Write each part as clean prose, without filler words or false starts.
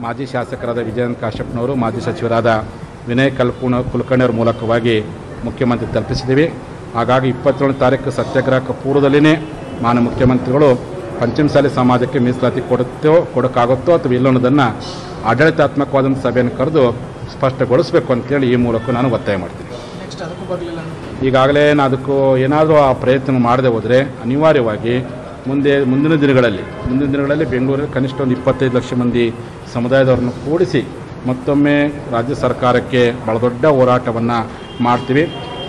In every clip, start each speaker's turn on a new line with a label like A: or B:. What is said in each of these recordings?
A: ಮಾಜಿ ಶಾಸಕರಾದ ವಿಜಯಂತ್ ಕಾಶ್ಯಪ್ನವರು, ಮಾಜಿ ಸಚಿವರಾದ ವಿನಯ್ ಕುಲಕರ್ಣಿಯವರ ಮೂಲಕವಾಗಿ ಮುಖ್ಯಮಂತ್ರಿ ತಲುಪಿಸಿದ್ದೀವಿ. ಹಾಗಾಗಿ 27ನೇ ತಾರೀಕು ಸತ್ಯಾಗ್ರಹಕ್ಕೆ ಪೂರ್ವದಲ್ಲಿಯೇ ಮಾನ್ಯ ಮುಖ್ಯಮಂತ್ರಿಗಳು ಪಂಚಮಸಾಲಿ ಸಮಾಜಕ್ಕೆ ಮೀಸಲಾತಿ ಕೊಡೋಕ್ಕಾಗುತ್ತೋ ಅಥವಾ ಇಲ್ಲ ಅನ್ನೋದನ್ನು ಆಡಳಿತಾತ್ಮಕವಾದಂಥ ಸಭೆಯನ್ನು ಕರೆದು ಸ್ಪಷ್ಟಗೊಳಿಸಬೇಕು ಅಂತೇಳಿ ಈ ಮೂಲಕ ನಾನು ಒತ್ತಾಯ ಮಾಡ್ತೀನಿ. ಈಗಾಗಲೇ ನಾನು ಅದಕ್ಕೂ ಏನಾದರೂ ಆ ಪ್ರಯತ್ನ ಮಾಡದೆ ಹೋದರೆ ಅನಿವಾರ್ಯವಾಗಿ ಮುಂದಿನ ದಿನಗಳಲ್ಲಿ ಬೆಂಗಳೂರಲ್ಲಿ ಕನಿಷ್ಠ ಒಂದು 25 ಲಕ್ಷ ಮಂದಿ ಸಮುದಾಯದವರನ್ನು ಕೂಡಿಸಿ ಮತ್ತೊಮ್ಮೆ ರಾಜ್ಯ ಸರ್ಕಾರಕ್ಕೆ ಭಾಳ ದೊಡ್ಡ ಹೋರಾಟವನ್ನು ಮಾಡ್ತೀವಿ.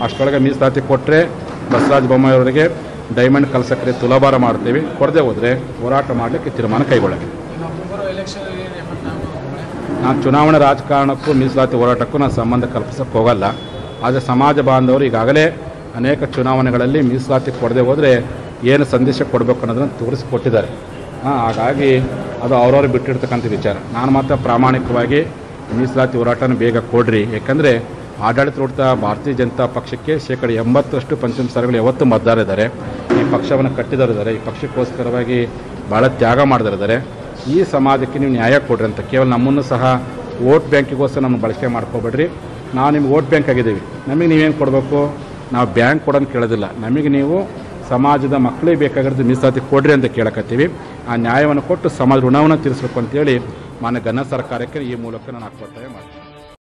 A: ಅಷ್ಟರೊಳಗೆ ಮೀಸಲಾತಿ ಕೊಟ್ಟರೆ ಬಸವರಾಜ ಬೊಮ್ಮಾಯಿಯವರಿಗೆ ಡೈಮಂಡ್ ಕಲಸಕ್ಕರೆ ತುಲಾಭಾರ ಮಾಡ್ತೀವಿ. ಕೊಡದೆ ಹೋದರೆ ಹೋರಾಟ ಮಾಡಲಿಕ್ಕೆ ತೀರ್ಮಾನ ಕೈಗೊಳ್ಳಬೇಕು. ನಾನು ಚುನಾವಣಾ ರಾಜಕಾರಣಕ್ಕೂ ಮೀಸಲಾತಿ ಹೋರಾಟಕ್ಕೂ ನಾನು ಸಂಬಂಧ ಕಲ್ಪಿಸೋಕ್ಕೆ ಹೋಗಲ್ಲ. ಆದರೆ ಸಮಾಜ ಬಾಂಧವರು ಈಗಾಗಲೇ ಅನೇಕ ಚುನಾವಣೆಗಳಲ್ಲಿ ಮೀಸಲಾತಿ ಕೊಡದೆ ಹೋದರೆ ಏನು ಸಂದೇಶ ಕೊಡಬೇಕು ಅನ್ನೋದನ್ನು ತೋರಿಸಿಕೊಟ್ಟಿದ್ದಾರೆ. ಹಾಗಾಗಿ ಅದು ಅವ್ರವ್ರು ಬಿಟ್ಟಿರ್ತಕ್ಕಂಥ ವಿಚಾರ. ನಾನು ಮಾತ್ರ ಪ್ರಾಮಾಣಿಕವಾಗಿ ಮೀಸಲಾತಿ ಹೋರಾಟನ ಬೇಗ ಕೊಡ್ರಿ. ಯಾಕಂದರೆ ಆಡಳಿತಾರೂಢ ಭಾರತೀಯ ಜನತಾ ಪಕ್ಷಕ್ಕೆ 80% ಪಂಚಮಸಾಲಿಗಳು ಯಾವತ್ತೂ ಮತದಾರರಿದ್ದಾರೆ. ಈ ಪಕ್ಷವನ್ನು ಕಟ್ಟಿದವರಿದ್ದಾರೆ. ಈ ಪಕ್ಷಕ್ಕೋಸ್ಕರವಾಗಿ ಭಾಳ ತ್ಯಾಗ ಮಾಡಿದರಿದ್ದಾರೆ. ಈ ಸಮಾಜಕ್ಕೆ ನೀವು ನ್ಯಾಯ ಕೊಡ್ರಿ ಅಂತ ಕೇವಲ ನಮ್ಮನ್ನು ಸಹ ವೋಟ್ ಬ್ಯಾಂಕಿಗೋಸ್ಕರ ನಮ್ಮನ್ನು ಬಳಕೆ ಮಾಡ್ಕೋಬೇಡ್ರಿ. ನಾವು ನಿಮ್ಗೆ ವೋಟ್ ಬ್ಯಾಂಕ್ ಆಗಿದ್ದೀವಿ. ನಮಗೆ ನೀವೇನು ಕೊಡಬೇಕು? ನಾವು ಬ್ಯಾಂಕ್ ಕೊಡೋದು ಕೇಳೋದಿಲ್ಲ. ನಮಗೆ ನೀವು ಸಮಾಜದ ಮಕ್ಕಳಿಗೆ ಬೇಕಾಗಿರೋದು ಮೀಸಲಾತಿ ಕೊಡ್ರಿ ಅಂತ ಕೇಳಕತ್ತೀವಿ. ಆ ನ್ಯಾಯವನ್ನು ಕೊಟ್ಟು ಸಮಾಜ ಋಣವನ್ನು ತೀರಿಸಬೇಕು ಅಂತೇಳಿ ಮಾನ್ಯ ಘನ ಸರ್ಕಾರಕ್ಕೆ ಈ ಮೂಲಕ ನಾನು ಒತ್ತಾಯ ಮಾಡ್ತೀನಿ.